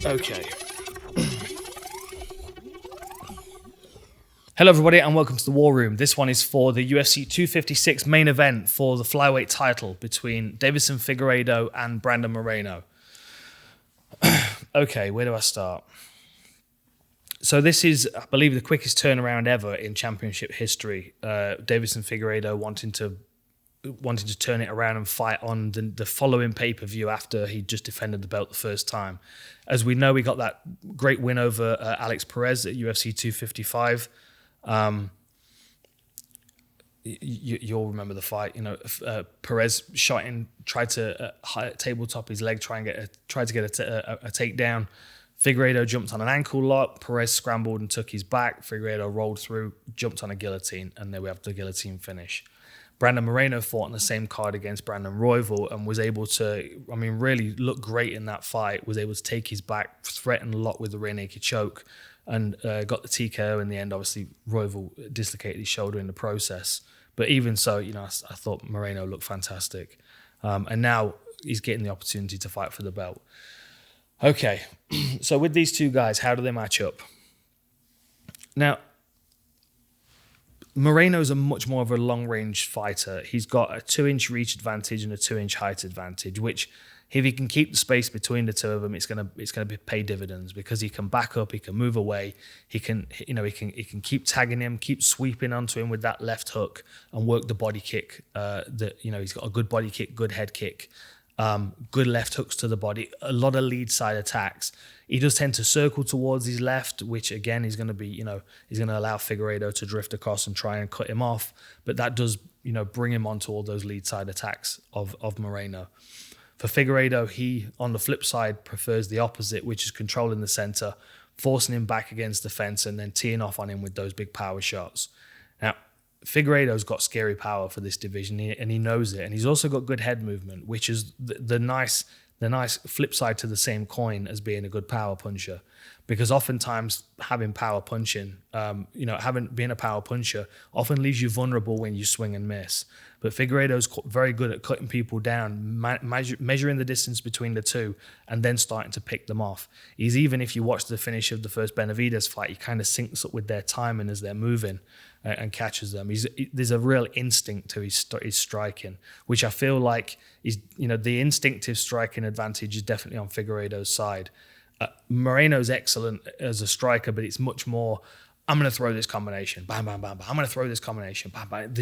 Okay. Hello, everybody, and welcome to the War Room. This one is for the UFC 256 main event for the flyweight title between Deiveson Figueiredo and Brandon Moreno. Okay, where do I start? So this is, I believe, the quickest turnaround ever in championship history. Deiveson Figueiredo wanting to turn it around and fight on the following pay-per-view after he just defended the belt the first time. As we know, he got that great win over Alex Perez at UFC 255. You'll remember the fight. You know, Perez shot in, tried to tabletop his leg, tried to get a takedown. Figueiredo jumped on an ankle lock. Perez scrambled and took his back. Figueiredo rolled through, jumped on a guillotine, and there we have the guillotine finish. Brandon Moreno fought on the same card against Brandon Royval and was able to, really look great in that fight. Was able to take his back, threaten a lot with the rear naked choke, and got the TKO in the end. Obviously, Royval dislocated his shoulder in the process. But even so, I thought Moreno looked fantastic. And now he's getting the opportunity to fight for the belt. Okay, so with these two guys, how do they match up? Now, Moreno's a much more of a long-range fighter. He's got a 2-inch reach advantage and a 2-inch height advantage, which, if he can keep the space between the two of them, it's gonna pay dividends because he can back up, he can move away, he can keep tagging him, keep sweeping onto him with that left hook and work the body kick. He's got a good body kick, good head kick. Good left hooks to the body, a lot of lead side attacks. He does tend to circle towards his left, which again is going to be, he's going to allow Figueiredo to drift across and try and cut him off. But that does, bring him onto all those lead side attacks of Moreno. For Figueiredo, he, on the flip side, prefers the opposite, which is controlling the center, forcing him back against the fence and then teeing off on him with those big power shots. Now, Figueiredo's got scary power for this division, and he knows it. And he's also got good head movement, which is the nice flip side to the same coin as being a good power puncher. Because oftentimes having power punching, being a power puncher often leaves you vulnerable when you swing and miss. But Figueiredo's very good at cutting people down, measuring the distance between the two, and then starting to pick them off. Even if you watch the finish of the first Benavidez fight, he kind of syncs up with their timing as they're moving and catches them. There's a real instinct to his striking, which I feel like the instinctive striking advantage is definitely on Figueiredo's side. Moreno's excellent as a striker, but it's much more, I'm going to throw this combination, bam, bam, bam, bam. I'm going to throw this combination, bam, bam.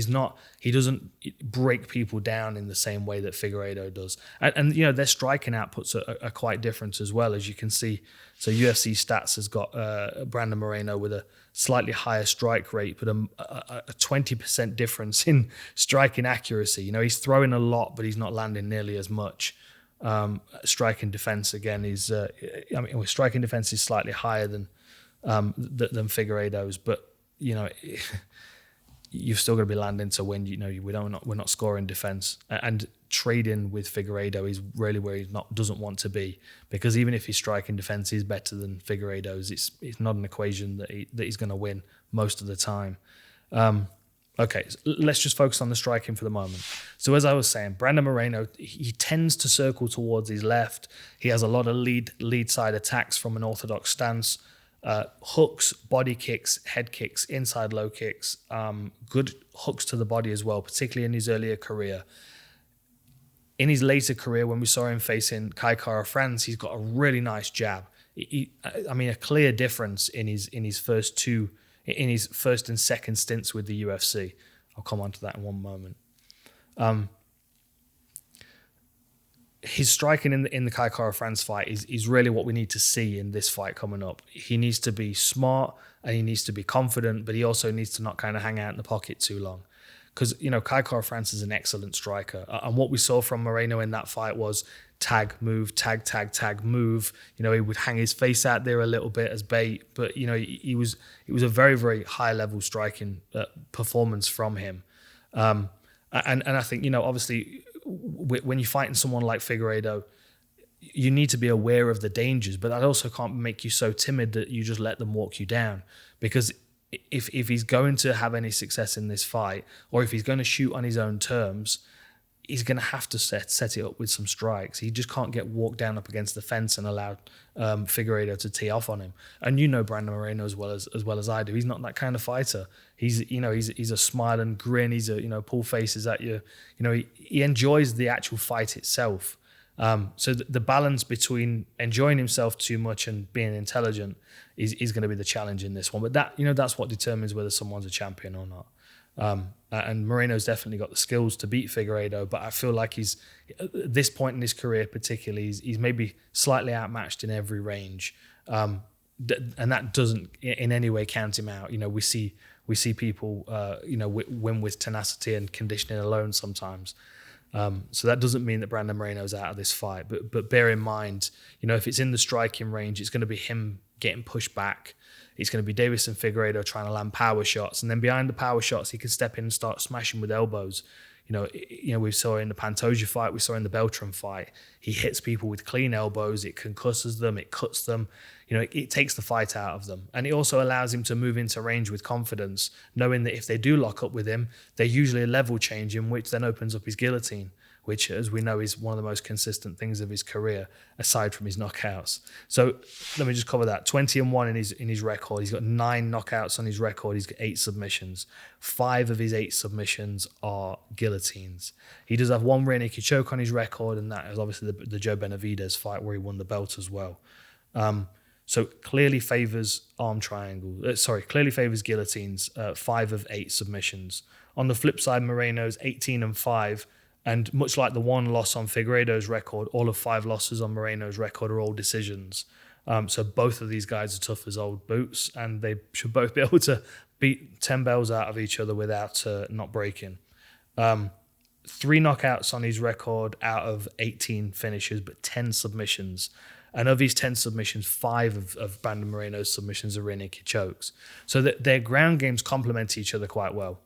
He doesn't break people down in the same way that Figueiredo does. And their striking outputs are quite different as well, as you can see. So UFC Stats has got Brandon Moreno with a slightly higher strike rate, but a 20% difference in striking accuracy. He's throwing a lot, but he's not landing nearly as much. Striking defense again is, striking defense is slightly higher than Figueiredo's, but you've still got to be landing to win. We're not scoring defense, and trading with Figueiredo is really where he doesn't want to be, because even if his striking defense is better than Figueiredo's, it's not an equation that he's going to win most of the time. Okay, so let's just focus on the striking for the moment. So as I was saying, Brandon Moreno, he tends to circle towards his left. He has a lot of lead side attacks from an orthodox stance. Hooks, body kicks, head kicks, inside low kicks, good hooks to the body as well, particularly in his earlier career. In his later career, when we saw him facing Kai Kara-France, he's got a really nice jab. A clear difference in his first and second stints with the UFC. I'll come on to that in one moment. His striking in the Kai Kara-France fight is really what we need to see in this fight coming up. He needs to be smart and he needs to be confident, but he also needs to not kind of hang out in the pocket too long. Because, Kai Kara-France is an excellent striker. And what we saw from Moreno in that fight was tag, move, tag, tag, tag, move. He would hang his face out there a little bit as bait, but, it was a very, very high level striking performance from him. And I think, obviously, when you're fighting someone like Figueiredo, you need to be aware of the dangers, but that also can't make you so timid that you just let them walk you down. Because if he's going to have any success in this fight, or if he's going to shoot on his own terms, he's going to have to set it up with some strikes. He just can't get walked down up against the fence and allow Figueiredo to tee off on him. And you know Brandon Moreno as well as I do. He's not that kind of fighter. He's a smile and grin. He's pull faces at you. He enjoys the actual fight itself. So the balance between enjoying himself too much and being intelligent is going to be the challenge in this one. But that's what determines whether someone's a champion or not. And Moreno's definitely got the skills to beat Figueiredo, but I feel like he's at this point in his career, particularly, he's maybe slightly outmatched in every range, and that doesn't in any way count him out. We see people win with tenacity and conditioning alone sometimes. So that doesn't mean that Brandon Moreno's out of this fight, but bear in mind, if it's in the striking range, it's going to be him getting pushed back. It's going to be Deiveson Figueiredo trying to land power shots, and then behind the power shots, he can step in and start smashing with elbows. We saw in the Pantoja fight, we saw in the Beltran fight. He hits people with clean elbows. It concusses them. It cuts them. It takes the fight out of them, and it also allows him to move into range with confidence, knowing that if they do lock up with him, they're usually a level change in which then opens up his guillotine, which, as we know, is one of the most consistent things of his career, aside from his knockouts. So let me just cover that. 20-1 in his record. He's got 9 knockouts on his record. He's got 8 submissions. 5 of his 8 submissions are guillotines. He does have 1 rear naked choke on his record, and that is obviously the Joe Benavidez fight where he won the belt as well. So clearly favors clearly favors guillotines. 5 of 8 submissions. On the flip side, Moreno's 18-5. And much like the 1 loss on Figueiredo's record, all of 5 losses on Moreno's record are all decisions. So both of these guys are tough as old boots, and they should both be able to beat 10 bells out of each other without not breaking. 3 knockouts on his record out of 18 finishes, but 10 submissions. And of these 10 submissions, 5 of Brandon Moreno's submissions are rear naked chokes. So that their ground games complement each other quite well.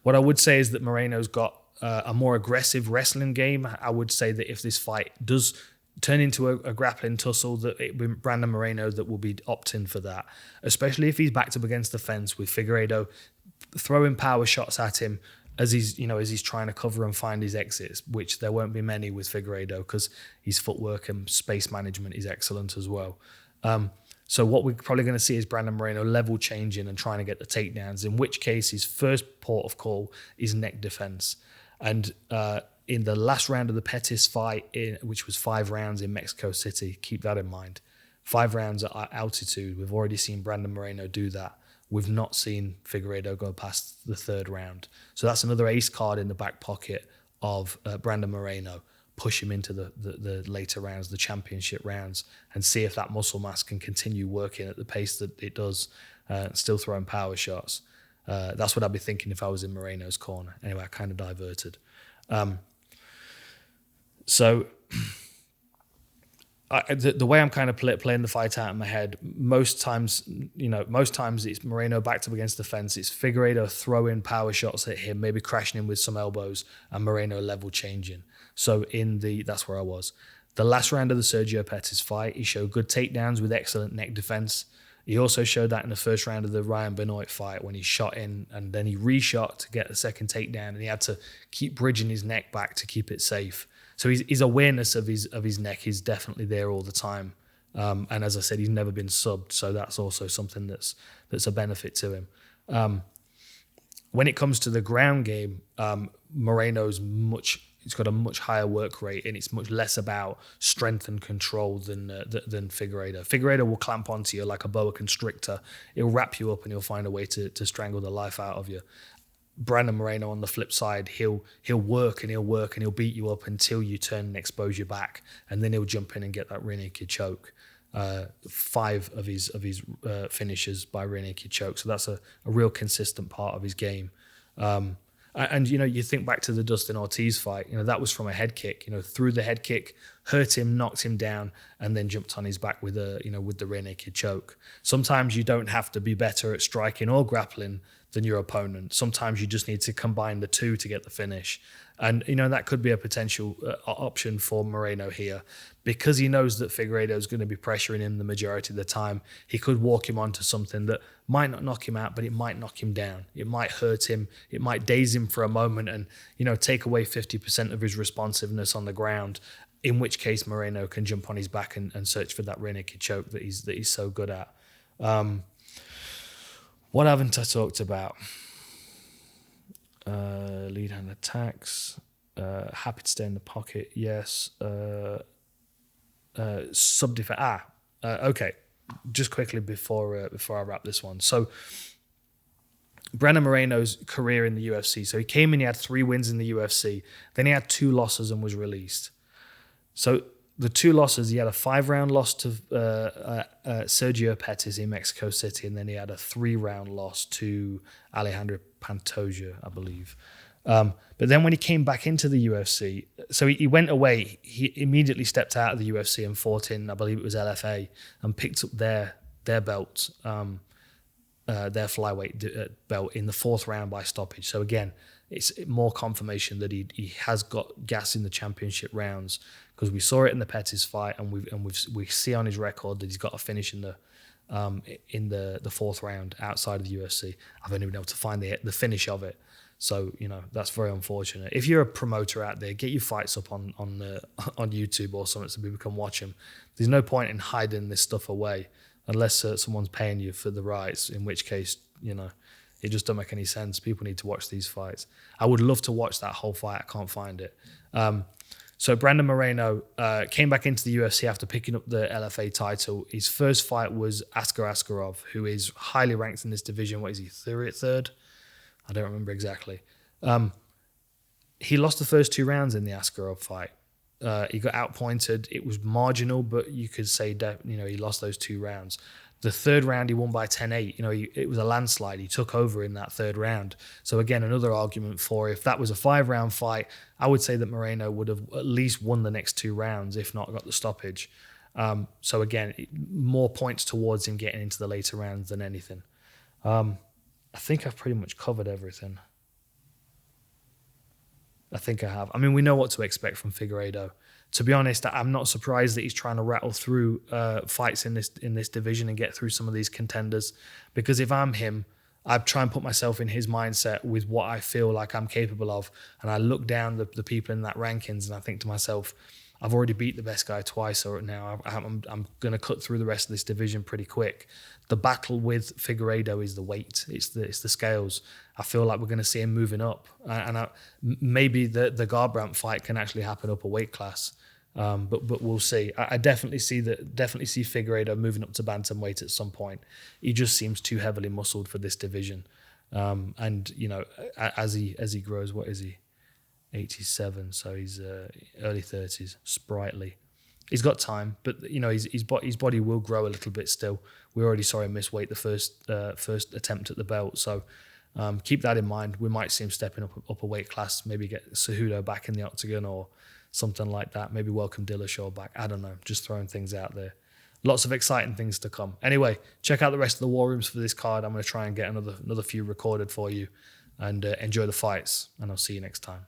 What I would say is that Moreno's got a more aggressive wrestling game. I would say that if this fight does turn into a grappling tussle, that it will be Brandon Moreno that will be opting for that, especially if he's backed up against the fence with Figueiredo throwing power shots at him as he's trying to cover and find his exits, which there won't be many with Figueiredo because his footwork and space management is excellent as well. So what we're probably going to see is Brandon Moreno level changing and trying to get the takedowns, in which case his first port of call is neck defense. And in the last round of the Pettis fight, which was 5 rounds in Mexico City, keep that in mind. 5 rounds at altitude. We've already seen Brandon Moreno do that. We've not seen Figueiredo go past the 3rd round. So that's another ace card in the back pocket of Brandon Moreno. Push him into the later rounds, the championship rounds, and see if that muscle mass can continue working at the pace that it does, still throwing power shots. That's what I'd be thinking if I was in Moreno's corner. Anyway, I kind of diverted. So the way I'm kind of playing the fight out in my head, most times it's Moreno backed up against the fence. It's Figueiredo throwing power shots at him, maybe crashing him with some elbows, and Moreno level changing. So that's where I was. The last round of the Sergio Pettis fight, he showed good takedowns with excellent neck defense. He also showed that in the first round of the Ryan Benoit fight when he shot in and then he reshot to get the second takedown, and he had to keep bridging his neck back to keep it safe. So his awareness of his neck is definitely there all the time. And as I said, he's never been subbed, so that's also something that's a benefit to him. When it comes to the ground game, Moreno's he's got a much higher work rate, and it's much less about strength and control than Figueiredo. Figueiredo will clamp onto you like a boa constrictor. He'll wrap you up and he'll find a way to strangle the life out of you. Brandon Moreno, on the flip side, he'll work and he'll beat you up until you turn and expose your back, and then he'll jump in and get that rear naked choke. 5 of his finishes by rear naked choke, so that's a real consistent part of his game. And you think back to the Dustin Ortiz fight, that was from a head kick, threw the head kick, hurt him, knocked him down, and then jumped on his back with the rear naked choke. Sometimes you don't have to be better at striking or grappling than your opponent. Sometimes you just need to combine the two to get the finish. And, that could be a potential option for Moreno here. Because he knows that Figueiredo is going to be pressuring him the majority of the time, he could walk him onto something that might not knock him out, but it might knock him down. It might hurt him. It might daze him for a moment and, take away 50% of his responsiveness on the ground, in which case Moreno can jump on his back and search for that rear naked choke that he's so good at. What haven't I talked about? Lead hand attacks. Happy to stay in the pocket. Yes. Sub defense. Okay. Just quickly before I wrap this one. So, Brandon Moreno's career in the UFC. So he came in, he had 3 wins in the UFC. Then he had 2 losses and was released. So the 2 losses, he had a 5-round loss to Sergio Pettis in Mexico City, and then he had a 3-round loss to Alejandro Pantoja, I believe. But then when he came back into the UFC, so he went away, he immediately stepped out of the UFC and fought in, I believe it was LFA, and picked up their belt, their flyweight belt in the 4th round by stoppage. So again, it's more confirmation that he has got gas in the championship rounds, because we saw it in the Pettis fight, and we see on his record that he's got a finish in the 4th round outside of the UFC. I've only been able to find the finish of it. So, that's very unfortunate. If you're a promoter out there, get your fights up on YouTube or something so people can watch them. There's no point in hiding this stuff away unless someone's paying you for the rights, in which case, it just doesn't make any sense. People need to watch these fights. I would love to watch that whole fight. I can't find it. So Brandon Moreno came back into the UFC after picking up the LFA title. His first fight was Askar Askarov, who is highly ranked in this division. What is he, third? I don't remember exactly. He lost the first 2 rounds in the Askarov fight. He got outpointed. It was marginal, but you could say that, he lost those 2 rounds. The 3rd round, he won by 10-8. It was a landslide. He took over in that 3rd round. So again, another argument for, if that was a 5-round fight, I would say that Moreno would have at least won the next 2 rounds, if not got the stoppage. So again, more points towards him getting into the later rounds than anything. I think I've pretty much covered everything. I think I have. I mean, we know what to expect from Figueiredo. To be honest, I'm not surprised that he's trying to rattle through fights in this division and get through some of these contenders. Because if I'm him, I'd try and put myself in his mindset with what I feel like I'm capable of. And I look down the people in that rankings and I think to myself, I've already beat the best guy twice, or now I'm going to cut through the rest of this division pretty quick. The battle with Figueiredo is the weight. It's the scales. I feel like we're going to see him moving up, and maybe the Garbrandt fight can actually happen up a weight class. But we'll see. I definitely see Figueiredo moving up to bantamweight at some point. He just seems too heavily muscled for this division. And as he grows, what is he? 87, so he's early 30s, sprightly. He's got time, but his body will grow a little bit still. We already saw him miss weight the first attempt at the belt, so keep that in mind. We might see him stepping up a weight class, maybe get Cejudo back in the octagon or something like that. Maybe welcome Dillashaw back. I don't know, just throwing things out there. Lots of exciting things to come. Anyway, check out the rest of the war rooms for this card. I'm going to try and get another few recorded for you, and enjoy the fights, and I'll see you next time.